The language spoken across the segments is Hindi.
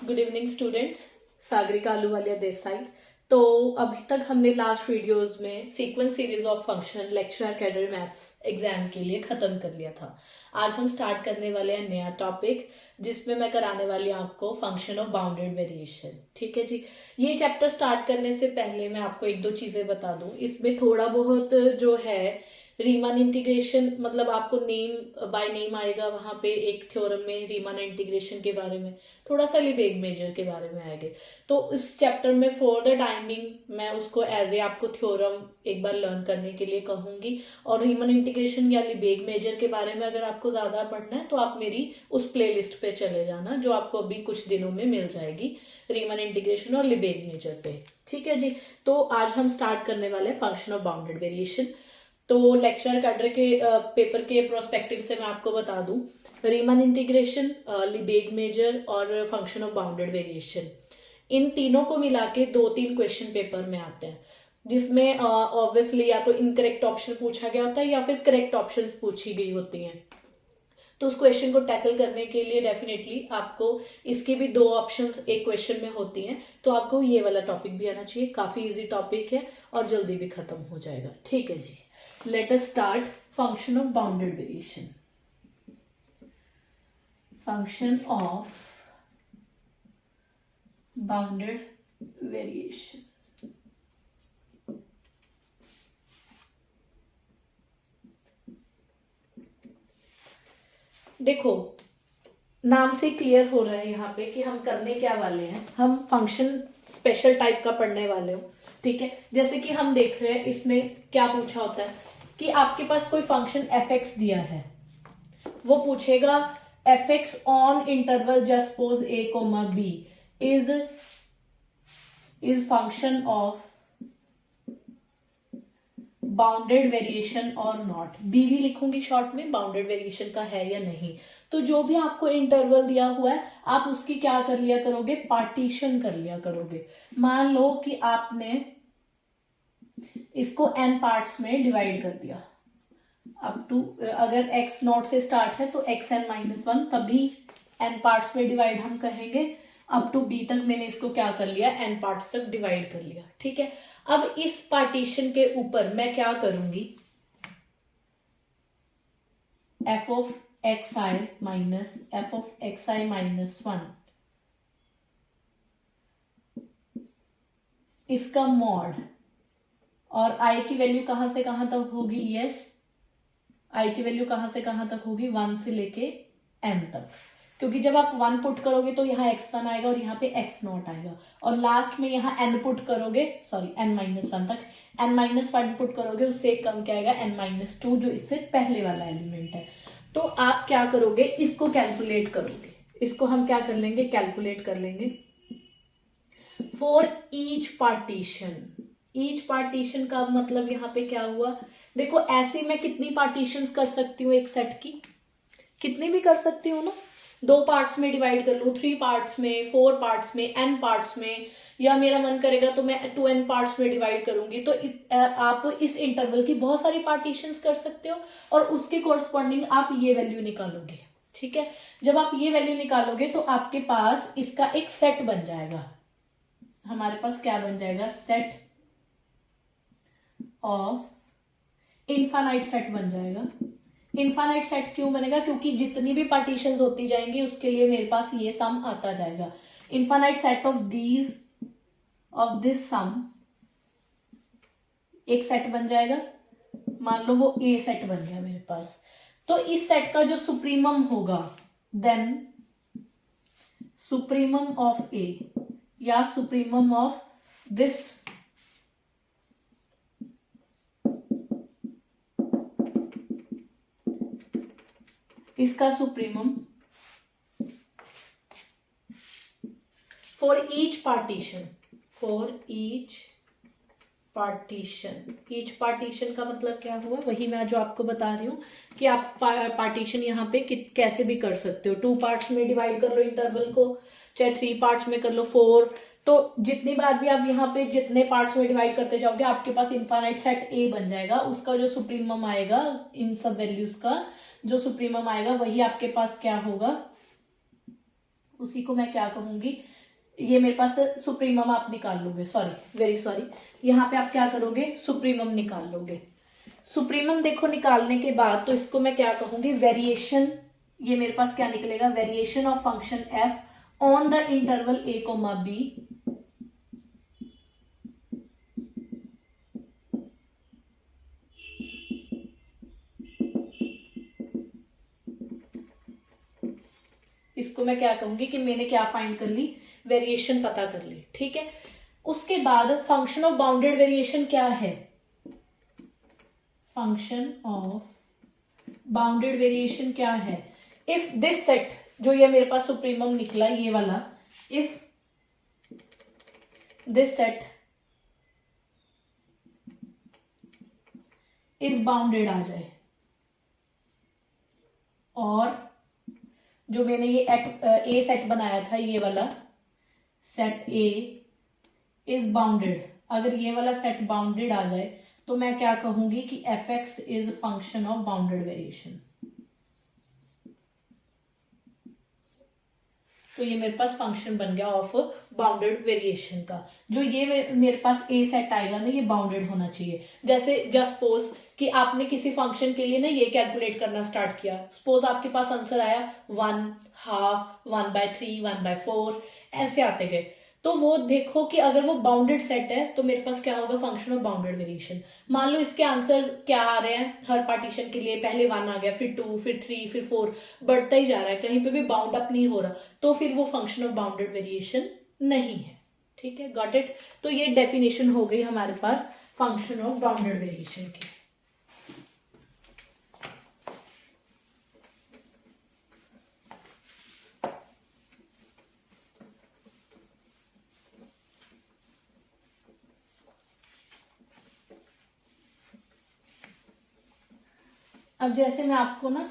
Good evening students. Sagarika Ahluwalia this side. तो अभी तक हमने लास्ट वीडियोस में sequence series of function lecture cadre maths exam के लिए खत्म कर लिया था। आज हम स्टार्ट करने वाले हैं नया टॉपिक, जिसमें मैं कराने वाली हूँ आपको फंक्शन ऑफ बाउंडेड वेरिएशन। ठीक है जी। ये चैप्टर स्टार्ट करने से पहले मैं आपको एक दो चीजें बता दूं। इसमें थोड़ा बहुत जो है रीमान इंटीग्रेशन, मतलब आपको नेम बाय नेम आएगा, वहां पे एक थ्योरम में रीमान इंटीग्रेशन के बारे में, थोड़ा सा लिबेग मेजर के बारे में आएंगे। तो इस चैप्टर में फॉर द टाइमिंग मैं उसको एज ए आपको थ्योरम एक बार लर्न करने के लिए कहूंगी। और रीमान इंटीग्रेशन या लिबेग मेजर के बारे में अगर आपको ज्यादा पढ़ना है तो आप मेरी उस प्लेलिस्ट पे चले जाना, जो आपको अभी कुछ दिनों में मिल जाएगी, रीमान इंटीग्रेशन और लिबेग मेजर पे। ठीक है जी। तो आज हम स्टार्ट करने वाले हैं फंक्शन ऑफ बाउंडेड वेरिएशन। तो लेक्चर कैडर के पेपर के प्रोस्पेक्टिव से मैं आपको बता दूं, रीमान इंटीग्रेशन, लिबेग मेजर और फंक्शन ऑफ बाउंडेड वेरिएशन, इन तीनों को मिला के 2-3 क्वेश्चन पेपर में आते हैं, जिसमें ऑब्वियसली या तो इनकरेक्ट ऑप्शन पूछा गया होता है या फिर करेक्ट ऑप्शंस पूछी गई होती हैं। तो उस क्वेश्चन को टैकल करने के लिए डेफिनेटली आपको इसकी भी 2 ऑप्शंस एक क्वेश्चन में होती हैं, तो आपको ये वाला टॉपिक भी आना चाहिए। काफी इजी टॉपिक है और जल्दी भी खत्म हो जाएगा। ठीक है जी। Let us start function of bounded variation. Function of bounded variation. देखो, नाम से क्लियर हो रहा है यहाँ पे कि हम करने क्या वाले हैं। हम फंक्शन स्पेशल टाइप का पढ़ने वाले हो। ठीक है। जैसे कि हम देख रहे हैं इसमें क्या पूछा होता है कि आपके पास कोई फंक्शन एफ एक्स दिया है, वो पूछेगा F X on interval just suppose A comma B is function of bounded variation और नॉट। बी भी लिखूंगी शॉर्ट में, बाउंडेड वेरिएशन का है या नहीं। तो जो भी आपको इंटरवल दिया हुआ है आप उसकी क्या कर लिया करोगे, पार्टीशन कर लिया करोगे। मान लो कि आपने इसको n पार्ट्स में डिवाइड कर दिया, अप टू, अगर x नॉट से स्टार्ट है तो xn-1, तभी n पार्ट्स में डिवाइड हम कहेंगे। अप टू b तक मैंने इसको क्या कर लिया, n पार्ट्स तक डिवाइड कर लिया। ठीक है। अब इस पार्टीशन के ऊपर मैं क्या करूंगी, f of xi minus f of xi-1 इसका मॉड, और i की वैल्यू कहां से कहां तक होगी, यस, i की वैल्यू कहां से कहां तक होगी, 1 से लेके n तक, क्योंकि जब आप 1 पुट करोगे तो यहाँ x1 आएगा और यहाँ पे x0 आएगा, और लास्ट में यहाँ n पुट करोगे, सॉरी n-1 तक, n-1 पुट करोगे, उससे एक कम क्या आएगा, n-2, जो इससे पहले वाला एलिमेंट है। तो आप क्या करोगे, इसको कैलकुलेट करोगे, इसको हम क्या कर लेंगे, कैलकुलेट कर लेंगे for each partition. Each partition का मतलब यहाँ पे क्या हुआ, देखो ऐसे मैं कितनी पार्टीशंस कर सकती हूँ एक सेट की, कितनी भी कर सकती हूँ ना। 2 पार्ट्स में डिवाइड कर लूँ, 3 पार्ट्स में, 4 पार्ट्स में, n पार्ट्स में, या मेरा मन करेगा तो मैं 2n पार्ट्स में डिवाइड करूंगी। तो आप इस इंटरवल की बहुत सारी पार्टीशंस कर सकते हो और उसके कोरस्पॉन्डिंग आप ये वैल्यू निकालोगे। ठीक है। जब आप ये वैल्यू निकालोगे तो आपके पास इसका एक सेट बन जाएगा। हमारे पास क्या बन जाएगा, सेट ऑफ इनफाइनाइट सेट बन जाएगा। इनफाइनाइट सेट क्यों बनेगा, क्योंकि जितनी भी पार्टीशंस होती जाएंगी उसके लिए मेरे पास ये सम आता जाएगा। इनफाइनाइट सेट ऑफ दिस सम एक सेट बन जाएगा। मान लो वो ए सेट बन गया मेरे पास, तो इस सेट का जो सुप्रीमम होगा, देन सुप्रीमम ऑफ ए या सुप्रीमम ऑफ दिस इसका supremum for each partition, for each partition का मतलब क्या हुआ, वही मैं जो आपको बता रही हूँ कि आप पार्टीशन यहाँ पे कैसे भी कर सकते हो। 2 पार्ट्स में डिवाइड कर लो इंटरवल को, चाहे 3 पार्ट्स में कर लो, 4, तो जितनी बार भी आप यहाँ पे जितने पार्ट्स में डिवाइड करते जाओगे आपके पास इनफाइनाइट सेट ए बन जाएगा। उसका जो सुप्रीमम आएगा, इन सब वैल्यूज का जो सुप्रीमम आएगा वही आपके पास क्या होगा, उसी को मैं क्या कहूंगी, ये मेरे पास सुप्रीमम आप निकाल लोगे, सॉरी वेरी सॉरी, यहाँ पे आप क्या करोगे, सुप्रीमम निकाल लोगे। सुप्रीमम देखो निकालने के बाद तो इसको मैं क्या कहूंगी, वेरिएशन, ये मेरे पास क्या निकलेगा, variation of function F on the interval A comma B इसको मैं क्या कहूंगी कि मैंने क्या फाइंड कर ली, वेरिएशन पता कर ली। ठीक है, उसके बाद फंक्शन ऑफ बाउंडेड वेरिएशन क्या है, फंक्शन ऑफ बाउंडेड वेरिएशन क्या है, इफ दिस सेट, जो ये मेरे पास सुप्रीमम निकला ये वाला, if this set is bounded आ जाए, और जो मैंने ये ए सेट बनाया था, ये वाला सेट ए इज बाउंडेड, अगर ये वाला सेट बाउंडेड आ जाए तो मैं क्या कहूंगी कि F x is function of bounded variation. तो ये मेरे पास फंक्शन बन गया ऑफ बाउंडेड वेरिएशन का। जो ये मेरे पास ए सेट आएगा ना, ये बाउंडेड होना चाहिए। जैसे जस्ट सपोज कि आपने किसी फंक्शन के लिए ना ये कैलकुलेट करना स्टार्ट किया, सपोज आपके पास आंसर आया 1/2, 1/3, 1/4 ऐसे आते गए, तो वो देखो कि अगर वो बाउंडेड सेट है तो मेरे पास क्या होगा, फंक्शन ऑफ बाउंडेड वेरिएशन। मान लो इसके आंसर क्या आ रहे हैं, हर पार्टीशन के लिए पहले 1 आ गया, फिर 2, फिर 3, फिर 4, बढ़ता ही जा रहा है, कहीं पे भी बाउंड अप नहीं हो रहा, तो फिर वो फंक्शन ऑफ बाउंडेड वेरिएशन नहीं है। ठीक है, गॉट इट। तो ये डेफिनेशन हो गई हमारे पास फंक्शन ऑफ बाउंडेड वेरिएशन की। अब जैसे मैं आपको ना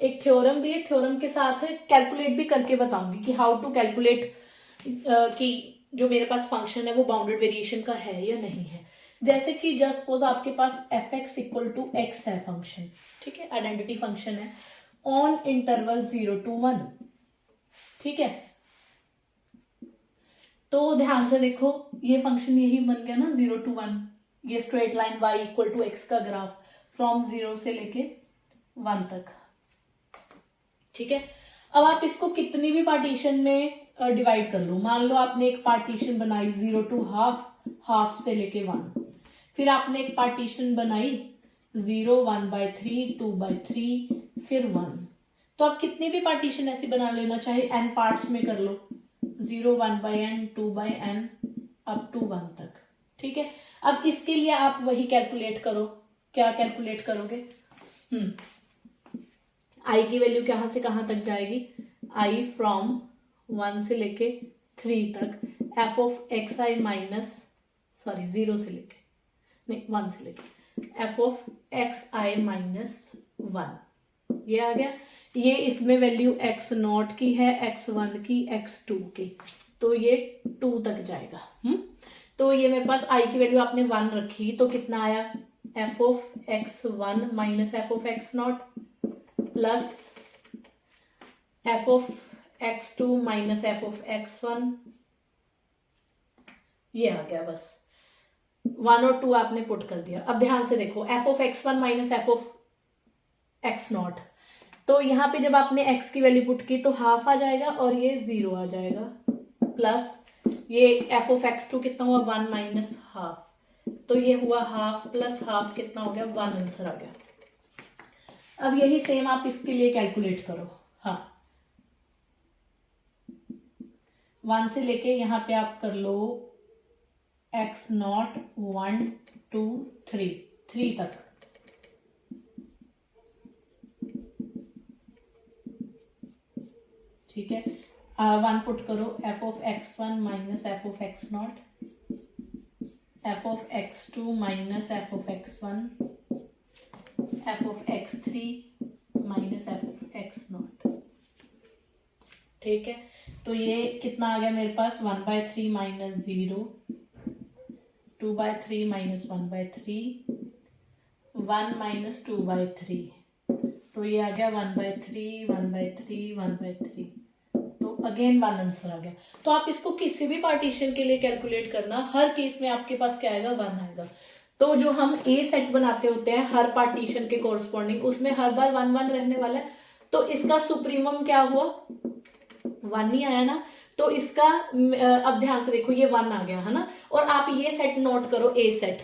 एक थ्योरम भी है, थ्योरम के साथ कैलकुलेट भी करके बताऊंगी कि हाउ टू कैलकुलेट कि जो मेरे पास फंक्शन है वो बाउंडेड वेरिएशन का है या नहीं है। जैसे कि जस्ट सपोज आपके पास F X equal to X है फंक्शन, ठीक है, आइडेंटिटी फंक्शन है ऑन इंटरवल 0 to 1। ठीक है, तो ध्यान से देखो, ये फंक्शन यही बन गया ना 0 to 1, ये straight line y equal to X का ग्राफ फ्रॉम 0 से लेके 1 तक। ठीक है, अब आप इसको कितनी भी पार्टीशन में डिवाइड कर लो। मान लो आपने एक पार्टीशन बनाई 0 to हाफ, हाफ से लेके 1, फिर आपने एक पार्टीशन बनाई 0, 1/3, 2/3, फिर 1। तो आप कितनी भी पार्टीशन ऐसी बना लेना, चाहे n पार्ट्स में कर लो, 0, 1/n, 2/n अप टू 1 तक। ठीक है, अब इसके लिए आप वही कैलकुलेट करो। क्या कैलकुलेट करोगे, आई की वैल्यू कहां से कहां तक जाएगी, आई फ्रॉम 1 से लेके 3 तक, F of X I minus, sorry 0 से लेके, नहीं 1 से लेके, F of X I minus 1, ये आ गया। ये इसमें वैल्यू एक्स नॉट की है, x1 की, x2 की, तो ये 2 तक जाएगा। तो ये मेरे पास आई की वैल्यू आपने 1 रखी, तो कितना आया, F of x1 minus F of x not plus F of x2 minus F of x1, ये आ गया। बस 1 और 2 आपने पुट कर दिया। अब ध्यान से देखो, F of x1 minus F of x not, तो यहाँ पे जब आपने x की वैल्यू पुट की तो हाफ आ जाएगा और ये 0 आ जाएगा, प्लस ये एफ ऑफ x2 कितना हुआ, 1 माइनस हाफ, तो ये हुआ हाफ प्लस हाफ कितना हो गया, 1 आंसर आ गया। अब यही सेम आप इसके लिए कैलकुलेट करो। हाँ, 1 से लेके यहाँ पे आप कर लो x नॉट 1 2 3 तक। ठीक है, 1 पुट करो, F of x1 minus F of x not, F of x2 minus F of x1, F of x3 minus F of x not. ठीक है, तो ये कितना आ गया मेरे पास, 1/3 माइनस 0, 2/3 माइनस 1/3, 1 माइनस 2/3, तो ये आ गया 1/3, 1/3, 1/3, तो अगेन 1 आंसर आ गया। तो आप इसको किसी भी पार्टीशन के लिए कैलकुलेट करना, हर केस में आपके पास क्या आएगा, 1 आएगा। तो जो हम ए सेट बनाते होते हैं हर पार्टीशन के कोरस्पॉन्डिंग, उसमें हर बार 1 1 रहने वाला है। तो इसका सुप्रीमम क्या हुआ, 1 ही आया ना। तो इसका अब ध्यान से देखो, ये 1 आ गया है ना। और आप ये सेट नोट करो, A set,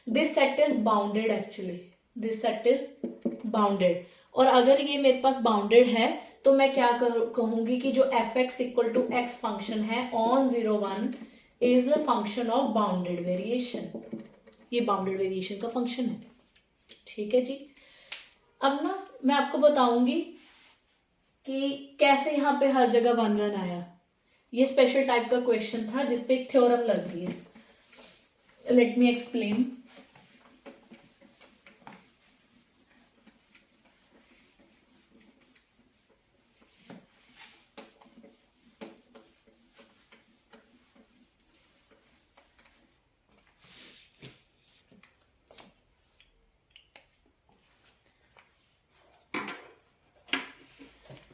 this set is bounded, actually this set is bounded. और अगर ये मेरे पास बाउंडेड है तो मैं क्या कहूंगी कि जो F X equal to X function है on 0 1 is a function of bounded variation. ये बाउंडेड वेरिएशन का फंक्शन है, ठीक है जी। अब ना मैं आपको बताऊंगी कि कैसे यहाँ पे हर जगह 1 1 आया। ये स्पेशल टाइप का क्वेश्चन था जिसपे एक थ्योरम लग गई है। Let me explain.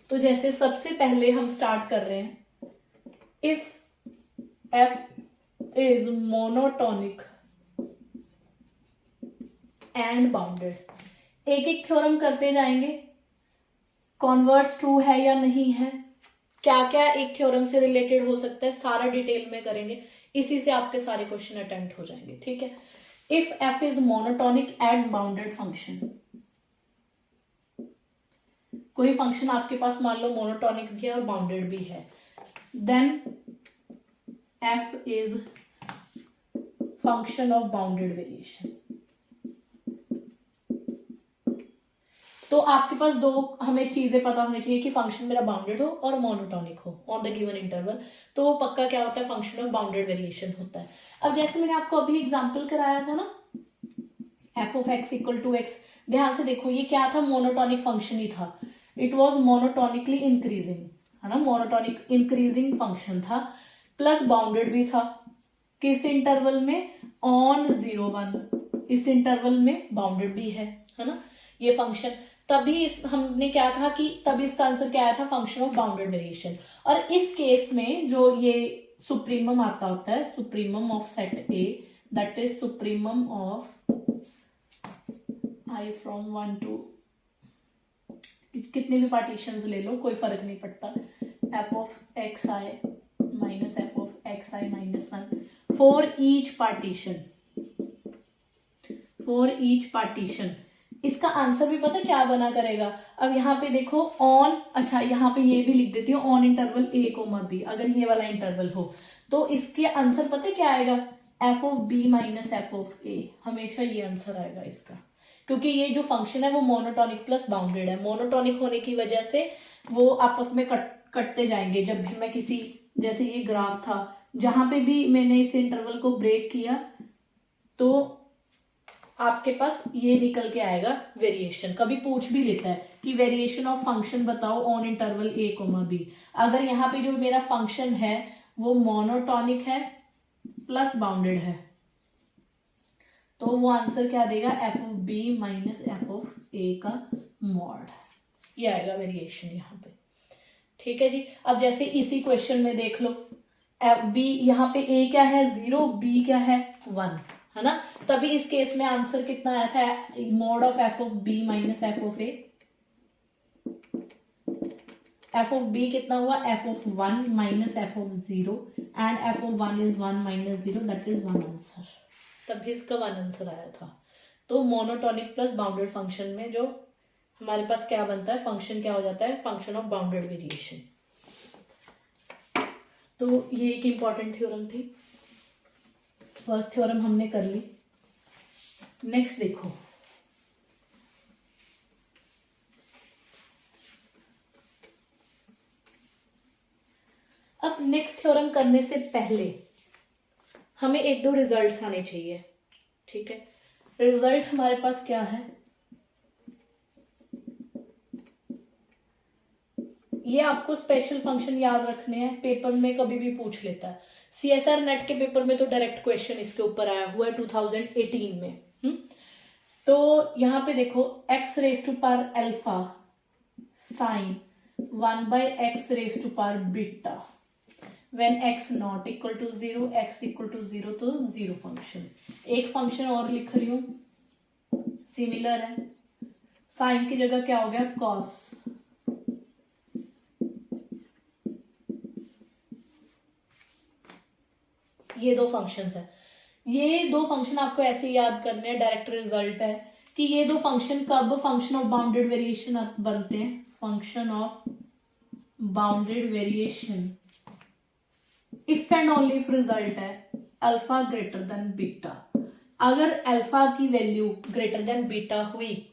तो जैसे सबसे पहले हम स्टार्ट कर रहे हैं, if F is monotonic and bounded. एक एक थ्योरम करते जाएंगे, कॉन्वर्स ट्रू है या नहीं है, क्या क्या एक थ्योरम से रिलेटेड हो सकता है, सारा डिटेल में करेंगे। इसी से आपके सारे क्वेश्चन अटेम्प्ट हो जाएंगे, ठीक है। If F is monotonic and bounded function, कोई फंक्शन आपके पास मान लो मोनोटोनिक भी है और बाउंडेड भी है, then F is function of bounded variation. तो आपके पास दो हमें चीजें पता होनी चाहिए कि फंक्शन मेरा बाउंडेड हो और मोनोटोनिक हो ऑन द गिवन इंटरवल। तो वो पक्का क्या होता है, फंक्शन ऑफ बाउंडेड वेरिएशन होता है। अब जैसे मैंने आपको अभी एग्जांपल कराया था ना, F of X equal to X, ध्यान से देखो ये क्या था, मोनोटोनिक फंक्शन ही था। इट वॉज मोनोटोनिकली इंक्रीजिंग, है ना, मोनोटोनिक इंक्रीजिंग फंक्शन था, प्लस बाउंडेड भी था। किस इंटरवल में, ऑन 0 1, इस इंटरवल में बाउंडेड भी है ना ये फंक्शन। तभी इस हमने क्या कहा कि तभी इसका आंसर क्या आया था, फंक्शन ऑफ बाउंडेड वेरिएशन। और इस केस में जो ये सुप्रीमम आता होता है, supremum of set A, that is supremum of I from 1 to कितने भी पार्टीशंस ले लो, कोई फर्क नहीं पड़ता, F of X I minus F of X I minus 1 for each partition, for each partition. इसका आंसर भी पता क्या बना करेगा। अब यहाँ पे देखो ऑन, अच्छा यहाँ पे ये भी लिख देती हूँ, on interval A comma B, अगर ये वाला इंटरवल हो तो इसके आंसर पता क्या आएगा, F of B minus F of A, हमेशा ये आंसर आएगा इसका। क्योंकि ये जो फंक्शन है वो मोनोटोनिक प्लस बाउंडेड है, मोनोटोनिक होने की वजह से वो आपस में कटते जाएंगे। जब भी मैं किसी, जैसे ये ग्राफ था, जहां पे भी मैंने इस इंटरवल को ब्रेक किया तो आपके पास ये निकल के आएगा वेरिएशन। कभी पूछ भी लेता है कि वेरिएशन ऑफ फंक्शन बताओ on interval A comma B. अगर यहाँ पे जो मेरा फंक्शन है वो मोनोटोनिक है प्लस बाउंडेड है तो वो आंसर क्या देगा, F of B minus F of A का मॉड, ये आएगा वेरिएशन यहाँ पे, ठीक है जी। अब जैसे इसी क्वेश्चन में देख लो, बी यहाँ पे ए क्या है 0, बी क्या है 1, है ना। तभी इस केस में आंसर कितना आया था, mod of F of B minus F of A, F of B कितना हुआ, F of 1 minus F of 0 and F of 1 is 1 minus 0, that is 1 answer. तभी इसका 1 आंसर आया था। तो मोनोटोनिक प्लस बाउंडेड फंक्शन में जो हमारे पास क्या बनता है, फंक्शन क्या हो जाता है, फंक्शन ऑफ बाउंडेड वेरिएशन। तो ये एक इंपॉर्टेंट थ्योरम थी, फर्स्ट थ्योरम हमने कर ली। नेक्स्ट देखो, अब नेक्स्ट थ्योरम करने से पहले हमें एक दो रिजल्ट्स आने चाहिए, ठीक है। रिजल्ट हमारे पास क्या है, ये आपको स्पेशल फंक्शन याद रखने हैं, पेपर में कभी भी पूछ लेता है। सीएसआर नेट के पेपर में तो डायरेक्ट क्वेश्चन इसके ऊपर आया हुआ है 2018 में। तो यहाँ पे देखो x raise to power alpha sine 1/x⁻, when x not equal to 0, x equal to 0 तो 0 फंक्शन। एक फंक्शन और लिख रही हूं, सिमिलर है, साइन की जगह क्या हो गया कॉस। ये दो फंक्शंस है, ये दो फंक्शन आपको ऐसे याद करने हैं, डायरेक्ट रिजल्ट है कि ये दो फंक्शन कब फंक्शन ऑफ बाउंडेड वेरिएशन बनते हैं, function of bounded variation if and only if result है अल्फा ग्रेटर देन बीटा। अगर अल्फा की वैल्यू ग्रेटर देन बीटा हुई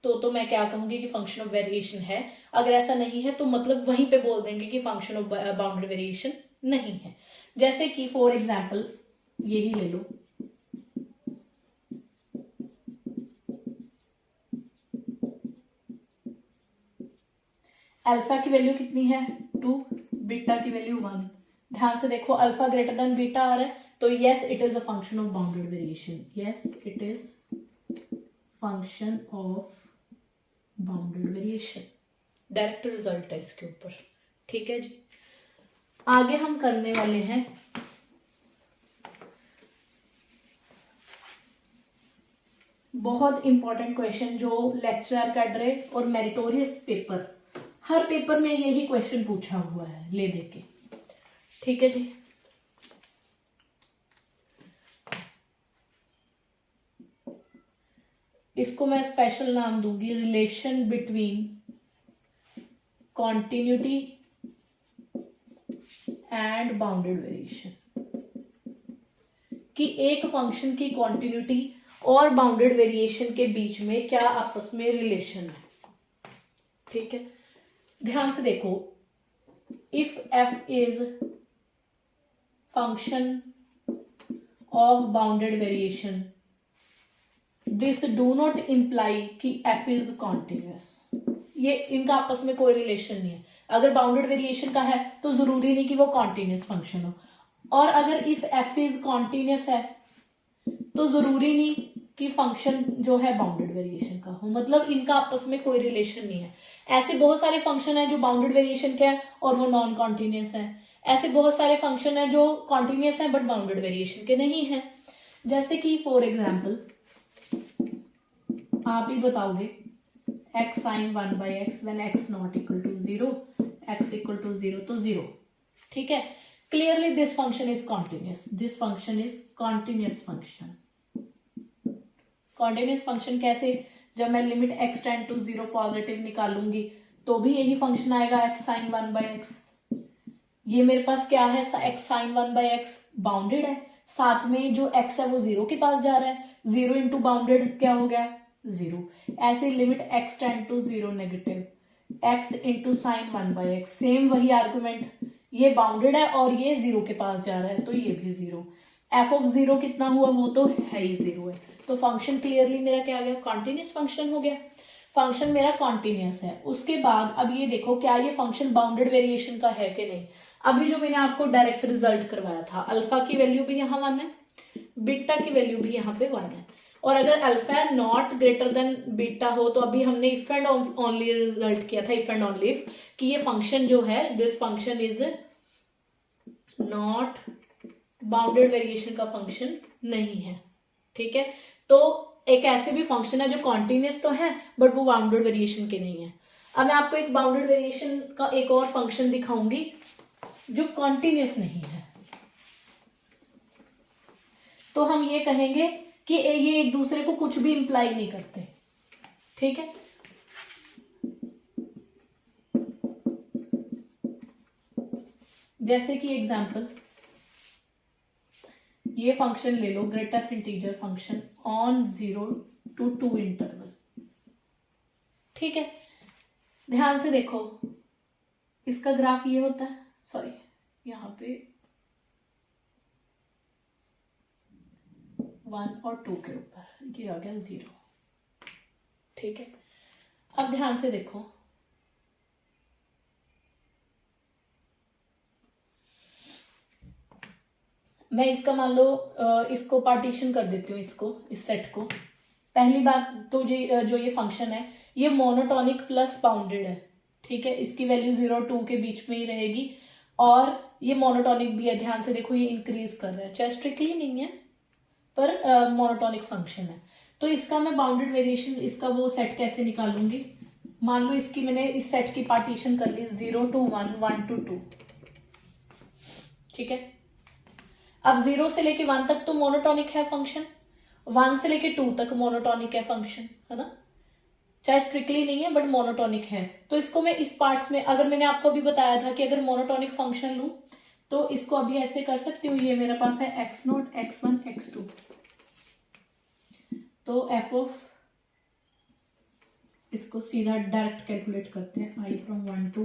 तो मैं क्या कहूंगी कि फंक्शन ऑफ वेरिएशन है। अगर ऐसा नहीं है तो मतलब वहीं पे बोल देंगे कि फंक्शन ऑफ बाउंडेड वेरिएशन नहीं है। जैसे कि फॉर एग्जांपल यही ले लो, अल्फा की वैल्यू कितनी है 2, बीटा की वैल्यू 1। ध्यान से देखो अल्फा ग्रेटर देन बीटा आ रहा है तो yes it is a function of bounded variation, yes it is function of bounded variation. Direct result है इसके ऊपर। ठीक है जी, आगे हम करने वाले हैं बहुत इंपॉर्टेंट क्वेश्चन जो लेक्चरर कैडरे और मेरिटोरियस पेपर, हर पेपर में यही क्वेश्चन पूछा हुआ है ले देके। ठीक है जी, इसको मैं स्पेशल नाम दूंगी relation between continuity and bounded variation, कि एक फंक्शन की कॉन्टिन्यूटी और बाउंडेड वेरिएशन के बीच में क्या आपस में रिलेशन है। ठीक है, ध्यान से देखो, if f is function of bounded variation this do not imply कि f इज कॉन्टिन्यूअस। ये इनका आपस में कोई रिलेशन नहीं है। अगर बाउंडेड वेरिएशन का है तो जरूरी नहीं कि वो कॉन्टिन्यूअस फंक्शन हो, और अगर इफ f इज कॉन्टिन्यूअस है तो जरूरी नहीं कि फंक्शन जो है बाउंडेड वेरिएशन का हो। मतलब इनका आपस में कोई रिलेशन नहीं है। ऐसे बहुत सारे फंक्शन है जो बाउंडेड वेरिएशन के हैं और वो नॉन कॉन्टिन्यूअस है। ऐसे बहुत सारे फंक्शन है जो कॉन्टिन्यूअस है बट बाउंडेड वेरिएशन के नहीं है। जैसे कि फॉर एग्जाम्पल आप ही बताओगे x sin 1/x when x not equal to 0, x equal to 0 तो 0। ठीक है, clearly this function is continuous, this function is continuous function. Continuous function कैसे, जब मैं limit x tend to 0 positive निकालूंगी तो भी यही फंक्शन आएगा x sin 1/x। ये मेरे पास क्या है x sin 1/x बाउंडेड है, साथ में जो x है वो 0 के पास जा रहा है, 0 इंटू बाउंडेड क्या हो गया 0। ऐसे limit x tend to 0 negative, x into sine 1/x, same वही आर्गुमेंट, ये बाउंडेड है और ये 0 के पास जा रहा है तो ये भी 0। f ऑफ 0 कितना हुआ, वो तो है ही 0 है, तो फंक्शन क्लियरली मेरा क्या आ गया, कॉन्टिन्यूअस फंक्शन हो गया। फंक्शन मेरा कॉन्टिन्यूअस है। उसके बाद अब ये देखो क्या ये फंक्शन बाउंडेड वेरिएशन का है कि नहीं। अभी जो मैंने आपको डायरेक्ट रिजल्ट करवाया था, अल्फा की वैल्यू भी यहाँ 1 है, बीटा की वैल्यू भी यहाँ पे 1 है, और अगर alpha not greater than beta हो तो अभी हमने इफ एंड ओनली रिजल्ट किया था, इफ एंड ओनली इफ, कि ये फंक्शन जो है this function is not bounded variation का फंक्शन नहीं है। ठीक है, तो एक ऐसे भी फंक्शन है जो कॉन्टिन्यूअस तो है बट वो बाउंडेड वेरिएशन के नहीं है। अब मैं आपको एक बाउंडेड वेरिएशन का एक और फंक्शन दिखाऊंगी जो कॉन्टिन्यूअस नहीं है, तो हम ये कहेंगे कि ये एक दूसरे को कुछ भी इंप्लाई नहीं करते। ठीक है, जैसे कि एग्जांपल ये फंक्शन ले लो, greatest integer function on 0 to 2 interval. ठीक है, ध्यान से देखो इसका ग्राफ ये होता है, सॉरी यहाँ पे 1 और 2 के ऊपर ये आ गया 0। ठीक है, अब ध्यान से देखो मैं इसका मान लो इसको पार्टीशन कर देती हूँ, इसको इस सेट को। पहली बात तो जो ये फंक्शन है ये मोनोटॉनिक प्लस बाउंडेड है। ठीक है, इसकी वैल्यू 0-2 के बीच में ही रहेगी। और ये मोनोटॉनिक भी है, ध्यान से देखो ये इंक्रीज कर रहा है, चाहे स्ट्रिक्टली नहीं है पर मोनोटॉनिक फंक्शन है। तो इसका मैं बाउंडेड वेरिएशन, इसका वो सेट कैसे निकालूंगी, मान लो इसकी मैंने इस सेट की पार्टीशन कर ली 0 to 1, 1 to 2, ठीक है। अब 0 से लेके 1 तक तो मोनोटॉनिक है फंक्शन, 1 से लेके 2 तक मोनोटॉनिक है फंक्शन, है ना, चाहे स्ट्रिक्टली नहीं है बट मोनोटॉनिक है। तो इसको मैं इस पार्ट्स में, अगर मैंने आपको अभी बताया था कि अगर मोनोटॉनिक फंक्शन लूं तो इसको अभी ऐसे कर सकती हूँ, ये मेरे पास है x0, x1, x2, तो f ऑफ, इसको सीधा डायरेक्ट कैलकुलेट करते हैं, i from 1 to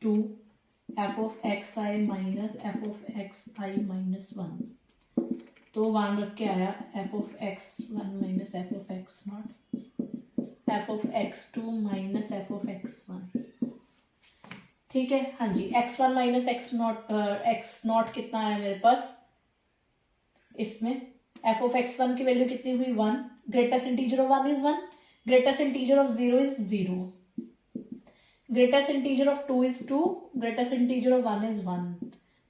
2, f of xi minus f of xi minus 1, तो 1 रख के आया f of x1 minus f of x0, f of x2 minus f of x1, ठीक है। हाँ जी, x1 माइनस x0 कितना आया मेरे पास, इसमें f of x1 की वैल्यू कितनी हुई 1, greatest integer of 1 is 1, greatest integer of 0 is 0, greatest integer of 2 is 2, greatest integer of 1 is 1।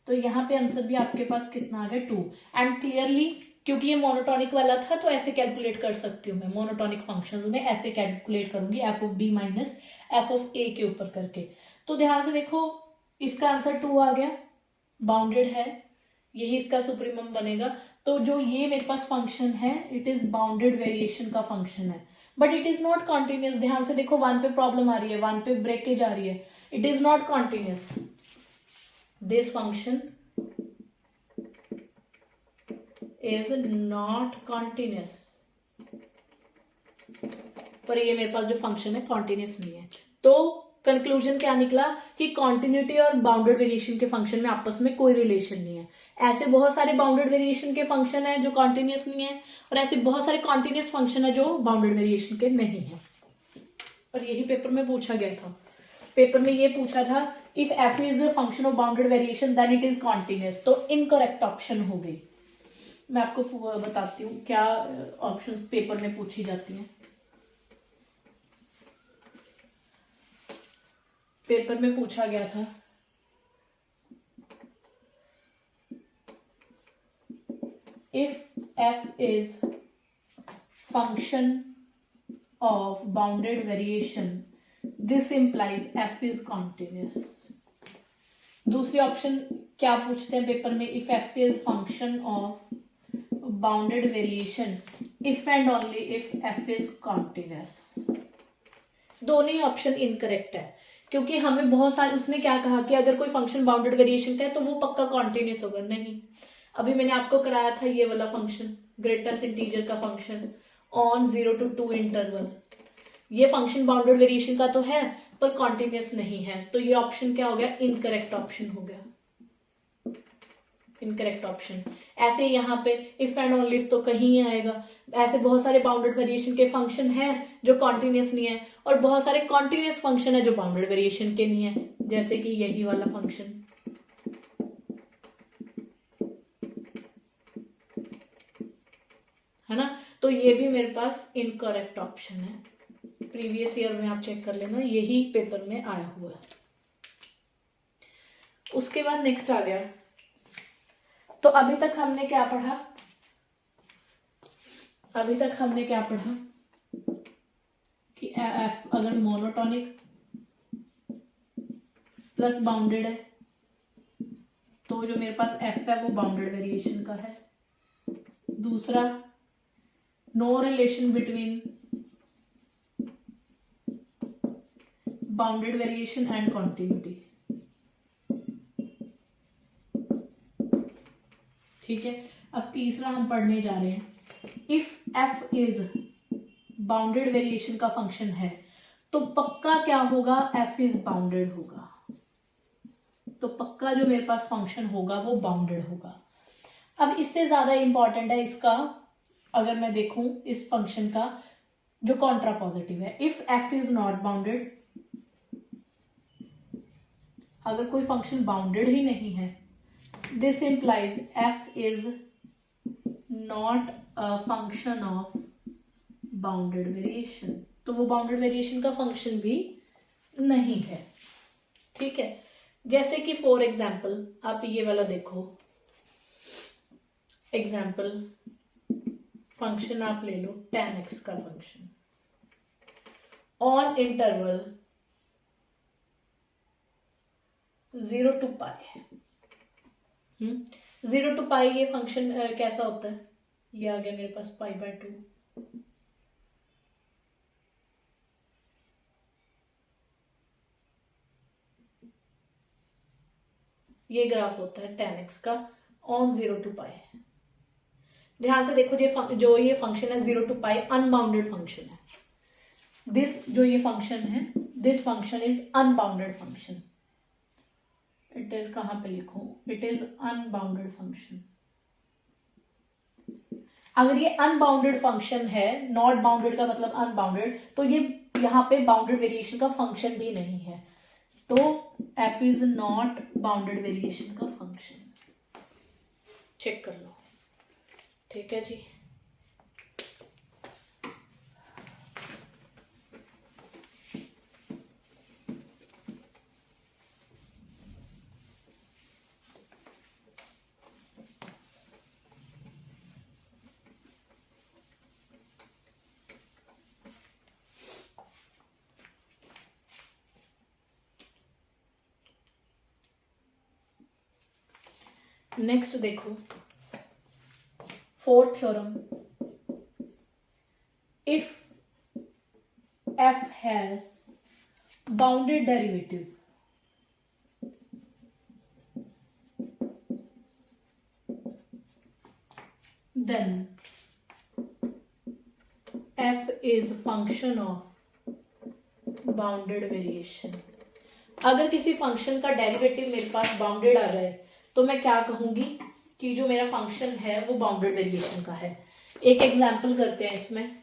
तो यहाँ पे आंसर भी आपके पास कितना आ गया 2। एंड क्लियरली क्योंकि ये मोनोटॉनिक वाला था तो ऐसे कैलकुलेट कर सकती हूँ मैं, मोनोटॉनिक फंक्शंस में ऐसे कैलकुलेट करूंगी f of b minus f of a के ऊपर करके। तो ध्यान से देखो इसका आंसर 2 आ गया, बाउंडेड है, यही इसका सुप्रीमम बनेगा। तो जो ये मेरे पास फंक्शन है इट इज बाउंडेड वेरिएशन का फंक्शन है, but it is not continuous. ध्यान से देखो 1 पे प्रॉब्लम आ रही है, 1 पे ब्रेकेज आ रही है, it is not continuous, this function is not continuous, पर ये मेरे पास जो फंक्शन है कॉन्टिन्यूस नहीं है। तो कंक्लूजन क्या निकला कि कॉन्टिन्यूटी और बाउंडेड वेरिएशन के फंक्शन में आपस में कोई रिलेशन नहीं है। ऐसे बहुत सारे बाउंडेड वेरिएशन के फंक्शन है जो कॉन्टिन्यूस नहीं है, और ऐसे बहुत सारे कॉन्टिन्यूस फंक्शन है जो बाउंडेड वेरिएशन के नहीं है। और यही पेपर में पूछा गया था, पेपर में ये पूछा था if f is the function of bounded variation then it is continuous, तो इनकरेक्ट ऑप्शन हो गई। मैं आपको बताती हूँ क्या ऑप्शंस पेपर में पूछी जाती हैं। पेपर में पूछा गया था if f is function of bounded variation this implies f is continuous। दूसरी ऑप्शन क्या पूछते हैं पेपर में, if f is function of bounded variation if and only if f is continuous। दोनों ही ऑप्शन इनकरेक्ट है क्योंकि हमें बहुत सारे, उसने क्या कहा कि अगर कोई फंक्शन बाउंडेड वेरिएशन का है तो वो पक्का कॉन्टिन्यूस होगा, नहीं। अभी मैंने आपको कराया था ये वाला फंक्शन, ग्रेटेस्ट इंटीजर का फंक्शन ऑन 0 to 2 इंटरवल, ये फंक्शन बाउंडेड वेरिएशन का तो है पर कॉन्टिन्यूस नहीं है, तो ये ऑप्शन क्या हो गया, इनकरेक्ट ऑप्शन हो गया, इनकरेक्ट ऑप्शन। ऐसे यहाँ पे इफ एंड ओनली इफ तो कहीं आएगा। ऐसे बहुत सारे बाउंडेड वेरिएशन के फंक्शन हैं जो कॉन्टिन्यूस नहीं है, और बहुत सारे कॉन्टिन्यूस फंक्शन है जो बाउंडेड वेरिएशन के नहीं है, जैसे कि यही वाला फंक्शन, है ना। तो ये भी मेरे पास इनकरेक्ट ऑप्शन है, प्रीवियस ईयर में आप चेक कर लेना, यही पेपर में आया हुआ है। उसके बाद नेक्स्ट आ गया, तो अभी तक हमने क्या पढ़ा, अभी तक हमने क्या पढ़ा कि f अगर मोनोटॉनिक प्लस बाउंडेड है तो जो मेरे पास f है वो बाउंडेड वेरिएशन का है। दूसरा, no relation between bounded variation and continuity, ठीक है। अब तीसरा हम पढ़ने जा रहे हैं, if f is bounded variation का फंक्शन है तो पक्का क्या होगा, f इज बाउंडेड होगा, तो पक्का जो मेरे पास फंक्शन होगा वो बाउंडेड होगा। अब इससे ज्यादा इंपॉर्टेंट है इसका, अगर मैं देखूं इस फंक्शन का जो कॉन्ट्रा पॉजिटिव है, if f is not bounded, अगर कोई फंक्शन बाउंडेड ही नहीं है, this implies f is not a function of bounded variation, तो वो बाउंडेड वेरिएशन का फंक्शन भी नहीं है। ठीक है, जैसे कि फॉर एग्जाम्पल आप ये वाला देखो, एग्जाम्पल फंक्शन आप ले लो tan x का function on interval 0 to pi. 0 to पाई ये फंक्शन कैसा होता है, ये आ गया मेरे पास π/2। ये ग्राफ होता है tan x का ऑन 0 to पाई। ध्यान से देखो, जो ये फंक्शन है 0 to पाई अनबाउंडेड फंक्शन है। जो ये फंक्शन है, this function is unbounded function. It is कहां पे लिखूं, इट इज अनबाउंडेड फंक्शन। अगर ये अनबाउंडेड फंक्शन है, नॉट बाउंडेड का मतलब अनबाउंडेड, तो ये यहाँ पे बाउंडेड वेरिएशन का फंक्शन भी नहीं है, तो f is not bounded variation का फंक्शन। चेक कर लो। ठीक है जी। नेक्स्ट देखो, fourth theorem, if f has bounded derivative then f is function of bounded variation। अगर किसी फंक्शन का डेरिवेटिव मेरे पास बाउंडेड आ जाए तो मैं क्या कहूंगी कि जो मेरा फंक्शन है वो बाउंडेड वेरिएशन का है। एक एग्जांपल करते हैं इसमें।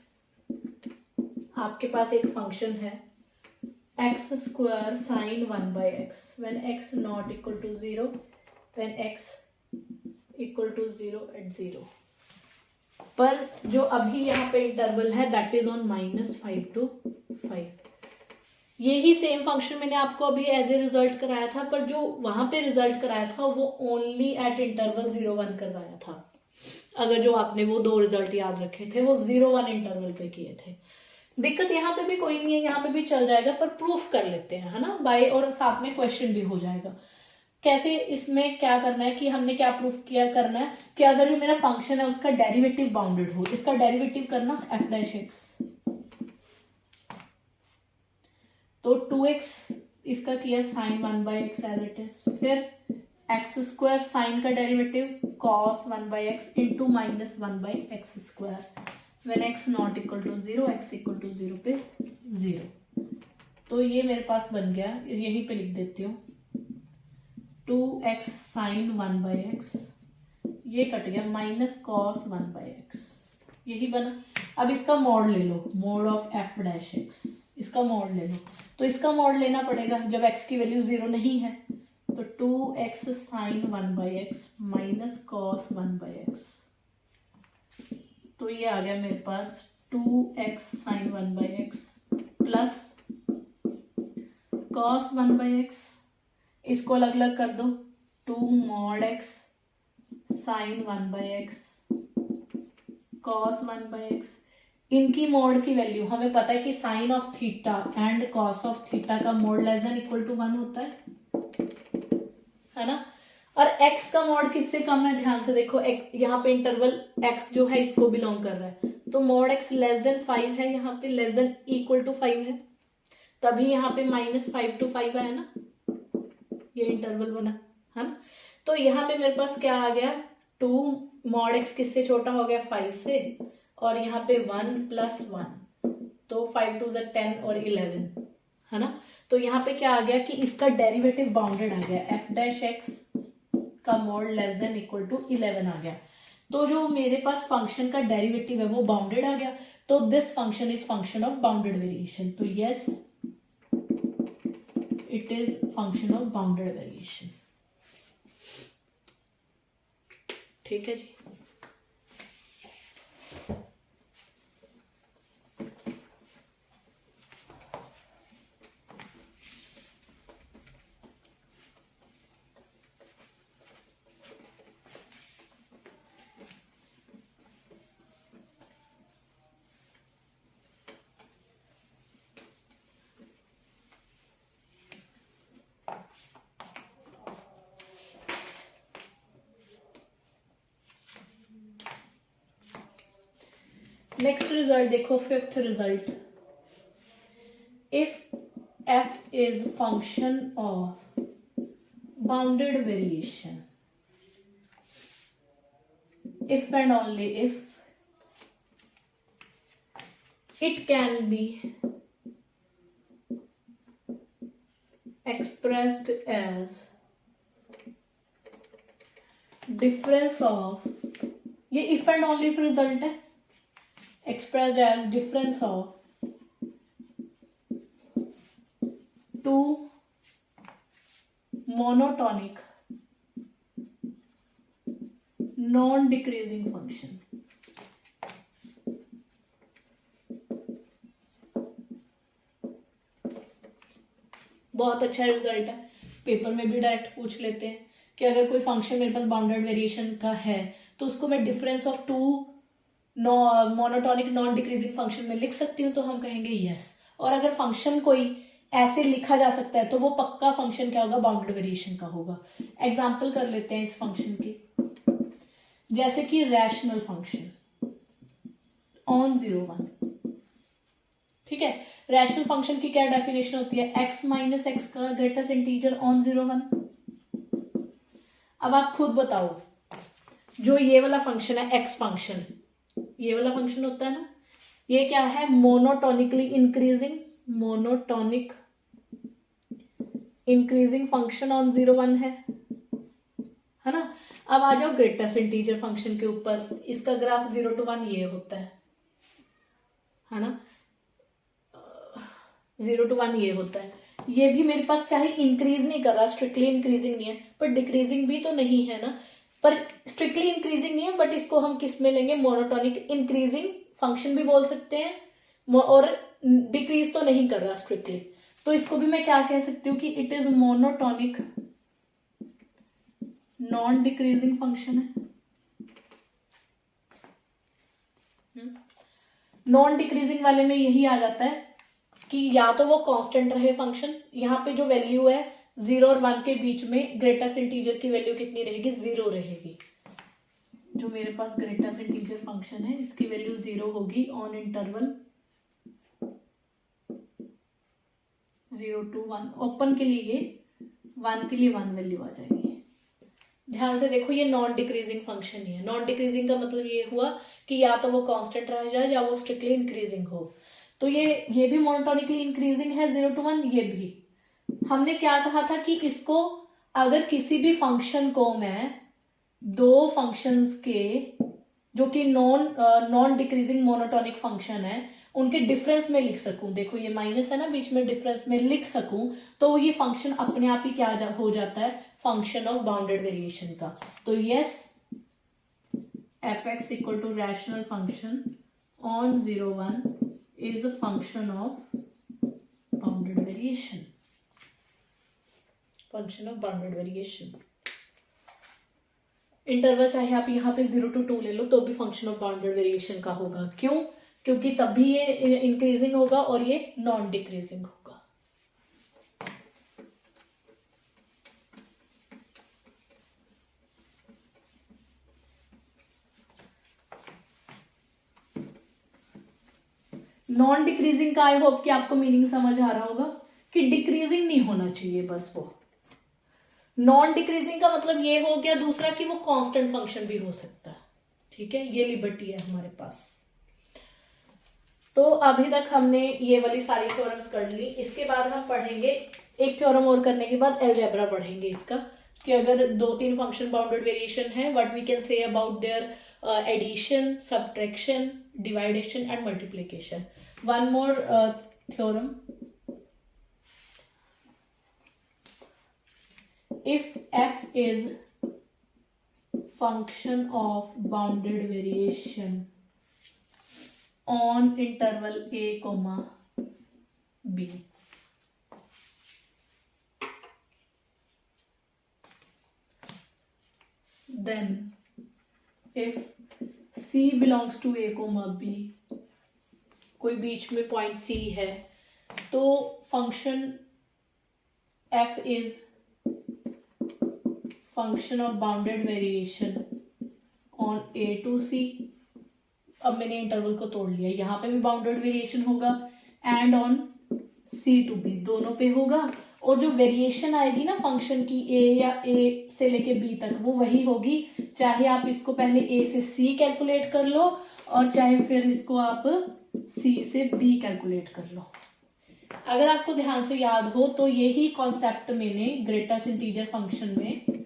आपके पास एक फंक्शन है x square sine 1/x when x not equal to 0, when x equal to 0 at 0। पर जो अभी यहाँ पे इंटरवल है दैट इज ऑन -5 to 5। यही सेम फंक्शन मैंने आपको अभी एज ए रिजल्ट कराया था, पर जो वहां पे रिजल्ट कराया था वो ओनली एट इंटरवल 0-1 करवाया था। अगर जो आपने वो दो रिजल्ट याद रखे थे वो 0-1 इंटरवल पे किए थे। दिक्कत यहाँ पे भी कोई नहीं है, यहाँ पे भी चल जाएगा, पर प्रूफ कर लेते हैं, है ना बाय, और साथ में क्वेश्चन भी हो जाएगा। कैसे, इसमें क्या करना है कि हमने क्या प्रूफ किया करना है कि अगर जो मेरा फंक्शन है उसका डेरिवेटिव बाउंडेड हो, इसका डेरिवेटिव करना f'(x), तो 2x इसका किया sine 1/x as it is, फिर एक्स स्क्वायर साइन का derivative cos 1/x into -1/x², when x not equal to 0, x equal to 0 पे 0। तो ये मेरे पास बन गया, यहीं पे लिख देती हूँ 2x साइन 1/x, ये कट गया माइनस कॉस 1/x, यही बना। अब इसका मॉड ले लो, मॉड ऑफ f'(x), इसका मॉड ले लो। तो इसका मॉड लेना पड़ेगा जब x की वैल्यू 0 नहीं है, तो 2x sign 1/x minus cos 1/x, तो ये आ गया मेरे पास 2x sign 1/x plus cos 1/x। इसको अलग अलग कर दो, 2 mod x sign 1/x cos 1/x। इनकी मोड की वैल्यू हमें पता है कि sine of theta and cos of theta का mod less than equal to 1 होता है ना। और x का मोड किससे कम है, ध्यान से देखो, यहाँ पे इंटरवल x जो है इसको बिलोंग कर रहा है, तो मोड x लेस देन 5 है, यहाँ पे लेस देन इक्वल टू 5 है, तभी यहाँ पे -5 to 5 है ना, ये इंटरवल बना है ना। तो यहाँ पे मेरे पास क्या आ गया, 2 मॉड x किससे छोटा हो गया, 5 से, और यहाँ पे 1 + 1, तो 5 2 10 और 11 है ना। तो यहाँ पे क्या आ गया कि इसका डेरिवेटिव बाउंडेड आ गया, f'(x) का mod less than equal to 11 आ गया। तो जो मेरे पास फंक्शन का डेरिवेटिव है वो बाउंडेड आ गया, तो this function is function of bounded variation. तो yes, it is function of bounded variation. ठीक है जी। नेक्स्ट रिजल्ट देखो, fifth result, if f is function of bounded variation, if and only if it can be expressed as difference of, ये if and only if result है, expressed as difference of two monotonic non decreasing function. बहुत अच्छा रिजल्ट है, पेपर में भी डायरेक्ट पूछ लेते हैं कि अगर कोई फंक्शन मेरे पास बाउंडेड वेरिएशन का है तो उसको मैं difference of two monotonic non decreasing function में लिख सकती हूँ, तो हम कहेंगे यस। और अगर फंक्शन कोई ऐसे लिखा जा सकता है तो वो पक्का फंक्शन क्या होगा, बाउंडेड वेरिएशन का होगा। एग्जाम्पल कर लेते हैं इस फंक्शन की, जैसे कि रैशनल फंक्शन ऑन 0 1, ठीक है। रैशनल फंक्शन की क्या डेफिनेशन होती है, x माइनस एक्स का ग्रेटेस्ट इंटीजर ऑन 0 1। अब आप खुद बताओ, जो ये वाला फंक्शन है x फंक्शन, ये वाला फंक्शन होता है ना, ये क्या है, monotonically increasing, monotonic increasing function on 0 1 है ना। अब आ जाओ ग्रेटेस्ट इंटीजर फंक्शन के ऊपर, इसका ग्राफ 0 to 1 ये होता है ना, 0 to 1 ये होता है। ये भी मेरे पास चाहे इंक्रीज नहीं कर रहा, स्ट्रिक्टली इंक्रीजिंग नहीं है, पर डिक्रीजिंग भी तो नहीं है ना, पर स्ट्रिक्टली इंक्रीजिंग नहीं है, बट इसको हम किस में लेंगे, मोनोटोनिक इंक्रीजिंग फंक्शन भी बोल सकते हैं, और डिक्रीज तो नहीं कर रहा स्ट्रिक्टली, तो इसको भी मैं क्या कह सकती हूँ कि it is monotonic non decreasing function है। नॉन डिक्रीजिंग वाले में यही आ जाता है कि या तो वो कांस्टेंट रहे फंक्शन, यहाँ पे जो वैल्यू है 0 और 1 के बीच में ग्रेटेस्ट इंटीजर की वैल्यू कितनी रहेगी, 0 रहेगी। जो मेरे पास ग्रेटेस्ट इंटीजर फंक्शन है इसकी वैल्यू 0 होगी ऑन इंटरवल 0 to 1। ओपन के लिए 1 के लिए 1 वैल्यू आ जाएगी। ध्यान से देखो, ये नॉन डिक्रीजिंग फंक्शन ही है। नॉन डिक्रीजिंग का मतलब ये हुआ कि या तो वो कांस्टेंट रह जाए या वो स्ट्रिक्टली इंक्रीजिंग हो। तो ये भी मोनोटोनिकली इंक्रीजिंग है 0 to 1, ये भी। हमने क्या कहा था कि इसको अगर किसी भी फंक्शन को मैं दो फंक्शंस के जो कि नॉन डिक्रीजिंग मोनोटोनिक फंक्शन है उनके डिफरेंस में लिख सकूं, देखो ये माइनस है ना बीच में, डिफरेंस में लिख सकूं, तो ये फंक्शन अपने आप ही क्या हो जाता है, फंक्शन ऑफ बाउंडेड वेरिएशन का। तो yes, F X equal to rational function on 0 1 is a function of bounded variation, function of bounded variation. Interval चाहे आप यहाँ पे 0 to 2 ले लो तो भी फंक्शन ऑफ बाउंडेड वेरिएशन का होगा। क्यों? क्योंकि तभी ये इंक्रीजिंग होगा और ये नॉन डिक्रीजिंग होगा। नॉन डिक्रीजिंग का आई होप कि आपको मीनिंग समझ आ रहा होगा कि डिक्रीजिंग नहीं होना चाहिए, बस वो। नॉन डिक्रीजिंग का मतलब ये हो गया दूसरा कि वो कांस्टेंट फंक्शन भी हो सकता है, ठीक है, ये लिबर्टी है हमारे पास। तो अभी तक हमने ये वाली सारी थ्योरम्स कर ली। इसके बाद हम पढ़ेंगे एक थ्योरम और करने के बाद अलजेब्रा पढ़ेंगे इसका, कि अगर 2-3 फंक्शन बाउंडेड वेरिएशन है, what we can say about their addition, subtraction, division and multiplication. One more theorem, if f is function of bounded variation on interval a comma b, then if c belongs to a comma b, कोई बीच में पॉइंट c है, तो function f is function of bounded variation on a to c, अब मैंने इंटरवल को तोड़ लिया, यहाँ पे भी बाउंडेड वेरिएशन होगा and on C to B दोनों पे होगा, और जो वेरिएशन आएगी ना फंक्शन की ए या ए से लेके बी तक वो वही होगी, चाहे आप इसको पहले ए से सी कैलकुलेट कर लो और चाहे फिर इसको आप सी से बी कैलकुलेट कर लो। अगर आपको ध्यान से याद हो तो यही कॉन्सेप्ट मैंने ग्रेटेस्ट इंटीजर फंक्शन में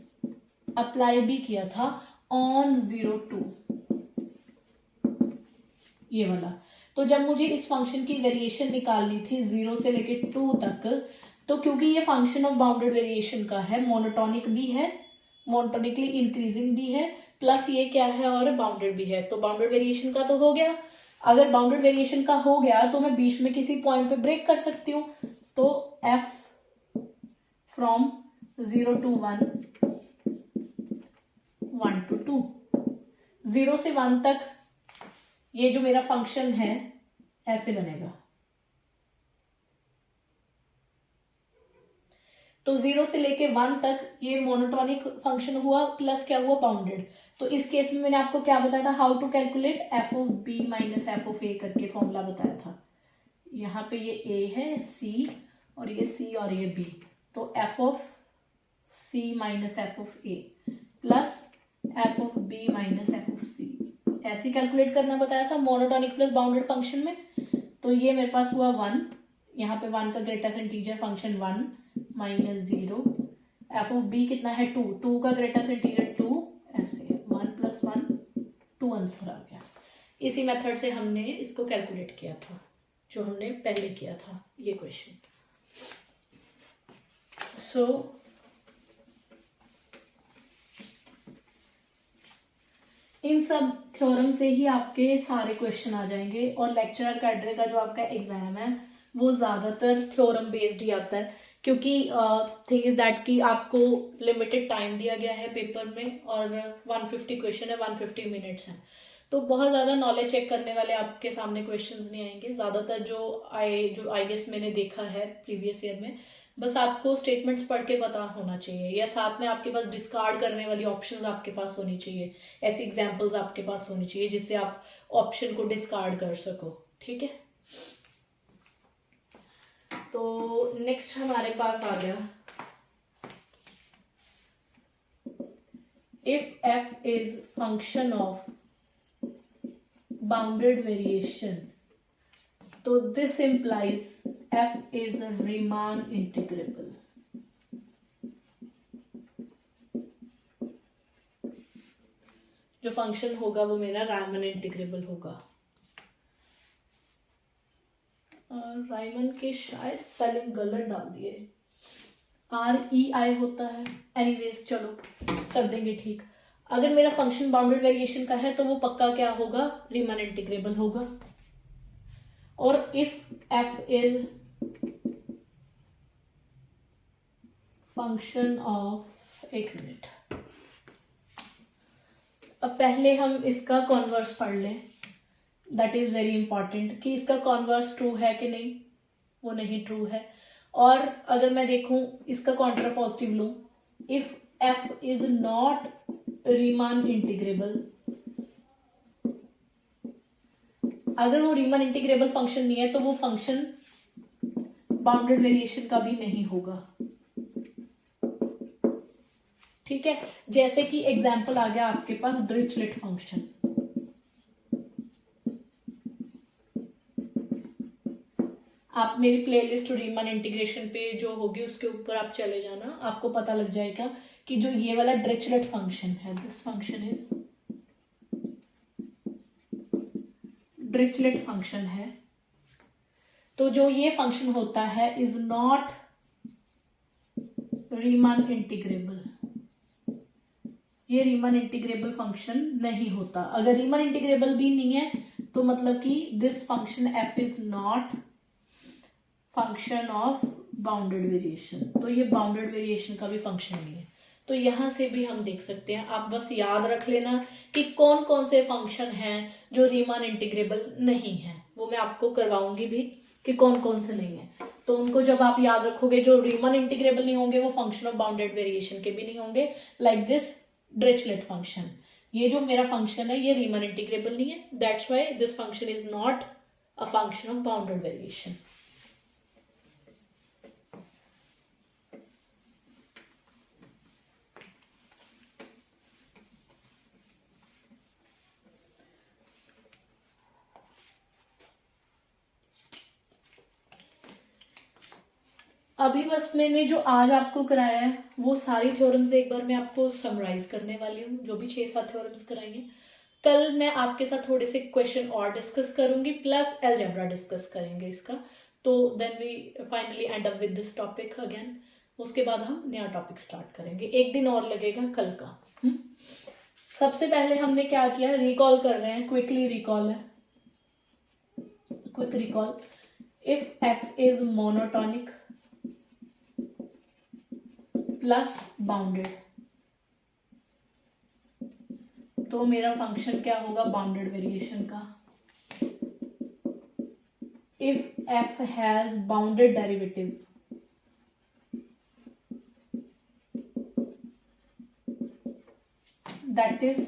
अप्लाई भी किया था ऑन 0 2, ये वाला। तो जब मुझे इस फंक्शन की वेरिएशन निकालनी थी 0 से लेके 2 तक, तो क्योंकि ये फंक्शन ऑफ बाउंडेड वेरिएशन का है, मोनोटोनिक भी है, मोनोटोनिकली इंक्रीजिंग भी है, प्लस ये क्या है और बाउंडेड भी है, तो बाउंडेड वेरिएशन का तो हो गया। अगर बाउंडेड वेरिएशन का हो गया तो मैं बीच में किसी पॉइंट पे ब्रेक कर सकती हूँ, तो f फ्रॉम 0 to 1, 1 to 2, 0 से 1 तक ये जो मेरा फंक्शन है ऐसे बनेगा। तो 0 से लेके 1 तक ये मोनोटोनिक फंक्शन हुआ, प्लस क्या हुआ, बाउंडेड। तो इस केस में मैंने आपको क्या बताया था, how to calculate F of B minus F of A करके फॉर्मूला बताया था। यहाँ पे ये ए है, सी और ये सी और ये बी, तो F of C minus F of A plus F of B minus F of C, ऐसे कैलकुलेट करना बताया था मोनोटोनिक प्लस बाउंडेड फंक्शन में। तो ये मेरे पास हुआ 1, यहाँ पे 1 का greatest integer function 1 minus 0, F of B कितना है 2, 2 का ग्रेटेस्ट इंटीजर 2, ऐसे 1 + 1 2 आंसर आ गया। इसी मेथड से हमने इसको कैलकुलेट किया था जो हमने पहले किया था ये क्वेश्चन। सो इन सब थ्योरम से ही आपके सारे क्वेश्चन आ जाएंगे, और लेक्चरर कैडरे का जो आपका एग्जाम है वो ज़्यादातर थ्योरम बेस्ड ही आता है, क्योंकि थिंग इज दैट कि आपको लिमिटेड टाइम दिया गया है पेपर में और 150 क्वेश्चन है, 150 मिनट्स हैं, तो बहुत ज़्यादा नॉलेज चेक करने वाले आपके सामने क्वेश्चंस नहीं आएंगे। ज़्यादातर जो आई गेस मैंने देखा है प्रीवियस ईयर में, बस आपको स्टेटमेंट्स पढ़ के पता होना चाहिए, या साथ में आपके पास डिस्कार्ड करने वाली ऑप्शंस आपके पास होनी चाहिए, ऐसी एग्जांपल्स आपके पास होनी चाहिए जिससे आप ऑप्शन को डिस्कार्ड कर सको। ठीक है, तो नेक्स्ट हमारे पास आ गया, if f is function of bounded variation, तो this implies f is Riemann integrable. जो फंक्शन होगा वो मेरा रायमन इंटीग्रेबल होगा। रायमन के शायद स्पेलिंग गलत डाल दिए, REI होता है, एनीवेज चलो कर देंगे ठीक। अगर मेरा फंक्शन बाउंडेड वेरिएशन का है तो वो पक्का क्या होगा, रीमान इंटीग्रेबल होगा। और if f is function of, एक मिनट, अब पहले हम इसका कॉन्वर्स पढ़ लें, दैट इज वेरी इंपॉर्टेंट, कि इसका कॉन्वर्स ट्रू है कि नहीं, वो नहीं ट्रू है। और अगर मैं देखूं इसका कॉन्ट्रा पॉजिटिव लूं, if f is not Riemann integrable, अगर वो रीमान इंटीग्रेबल फंक्शन नहीं है तो वो फंक्शन बाउंडेड वेरिएशन का भी नहीं होगा। ठीक है, जैसे कि एग्जाम्पल आ गया आपके पास डिरिचलेट फंक्शन। आप मेरी प्लेलिस्ट रीमान इंटीग्रेशन पे जो होगी उसके ऊपर आप चले जाना, आपको पता लग जाएगा कि जो ये वाला डिरिचलेट फंक्शन है, this function is Dirichlet function है, तो जो ये फंक्शन होता है इज नॉट रीमान इंटीग्रेबल, ये रीमान इंटीग्रेबल फंक्शन नहीं होता। अगर रीमान इंटीग्रेबल भी नहीं है तो मतलब कि this function f is not function of bounded variation, तो ये बाउंडेड वेरिएशन का भी फंक्शन नहीं है। तो यहां से भी हम देख सकते हैं, आप बस याद रख लेना कि कौन कौन से फंक्शन हैं जो रीमान इंटीग्रेबल नहीं है, वो मैं आपको करवाऊंगी भी कि कौन कौन से नहीं है। तो उनको जब आप याद रखोगे, जो रीमान इंटीग्रेबल नहीं होंगे वो फंक्शन ऑफ बाउंडेड वेरिएशन के भी नहीं होंगे, लाइक दिस डिरिचलेट फंक्शन, ये जो मेरा फंक्शन है ये रीमन इंटीग्रेबल नहीं है, that's why this function is not a function of bounded variation. अभी बस मैंने जो आज आपको कराया है वो सारी थ्योरम्स एक बार मैं आपको समराइज करने वाली हूँ, जो भी 6-7 थ्योरम्स कराएंगे। कल मैं आपके साथ थोड़े से क्वेश्चन और डिस्कस करूंगी, प्लस अलजेब्रा डिस्कस करेंगे इसका। तो then we finally end up with this topic again. उसके बाद हम नया टॉपिक स्टार्ट करेंगे, एक दिन और लगेगा कल का। सबसे पहले हमने क्या किया, रिकॉल कर रहे हैं, क्विकली रिकॉल है, quick recall. If F is monotonic plus bounded, तो मेरा फंक्शन क्या होगा बाउंडेड वेरिएशन का। If F has bounded derivative, that is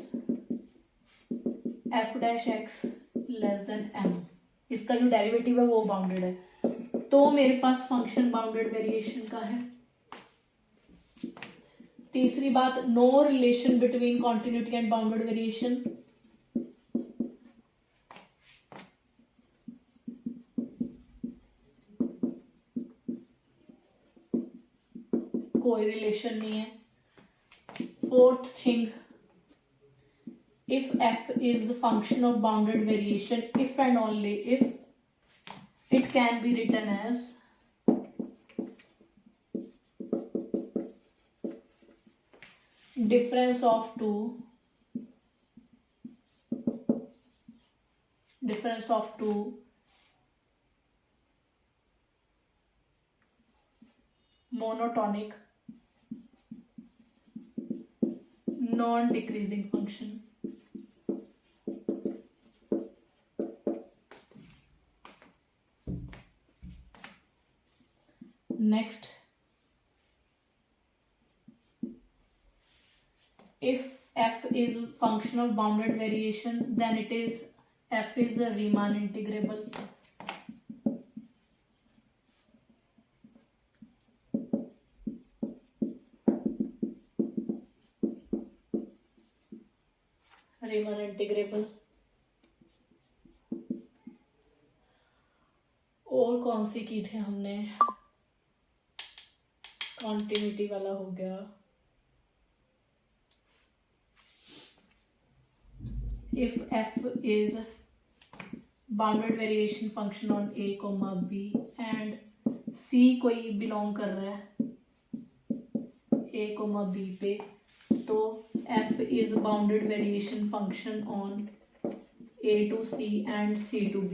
F dash X less than M, इसका जो डेरिवेटिव है वो बाउंडेड है, तो मेरे पास फंक्शन बाउंडेड वेरिएशन का है। तीसरी बात, no relation between continuity and bounded variation. कोई रिलेशन नहीं है। Fourth thing, if F is the function of bounded variation, if and only if it can be written as difference of two monotonic non-decreasing function. Next, if f is function of bounded variation, then it is f is a Riemann integrable. Riemann integrable। और कौन सी की थी हमने, कॉन्टिन्यूटी वाला हो गया। If f is bounded variation function on a comma b and c कोई बिलोंग कर रहा है a comma b पे, तो f is bounded variation function on a to c and c to b,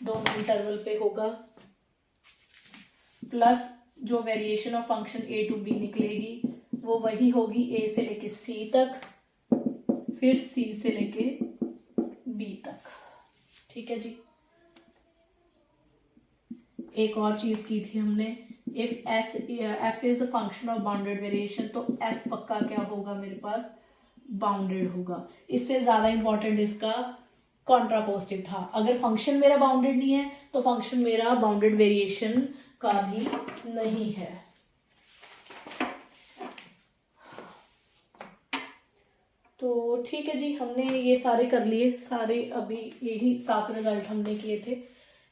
दोनों इंटरवल पे होगा। प्लस जो variation of function a to b निकलेगी वो वही होगी a से लेके c तक, फिर C से लेके B तक। ठीक है जी। एक और चीज की थी हमने, if f is a function of bounded variation, तो f पक्का क्या होगा मेरे पास, बाउंडेड होगा। इससे ज्यादा इंपॉर्टेंट इसका कॉन्ट्रापोजिटिव था। अगर फंक्शन मेरा बाउंडेड नहीं है तो फंक्शन मेरा बाउंडेड वेरिएशन का भी नहीं है। तो ठीक है जी, हमने ये सारे कर लिए, सारे अभी यही 7 रिजल्ट हमने किए थे।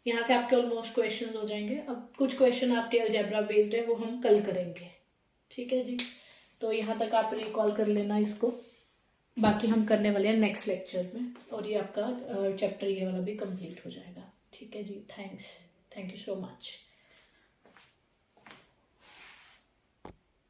यहाँ से आपके ऑलमोस्ट क्वेश्चंस हो जाएंगे। अब कुछ क्वेश्चन आपके अलजेब्रा बेस्ड है, वो हम कल करेंगे। ठीक है जी, तो यहाँ तक आप रिकॉल कर लेना इसको, बाकी हम करने वाले हैं नेक्स्ट लेक्चर में, और ये आपका चैप्टर ये वाला भी कंप्लीट हो जाएगा। ठीक है जी, थैंक यू सो मच।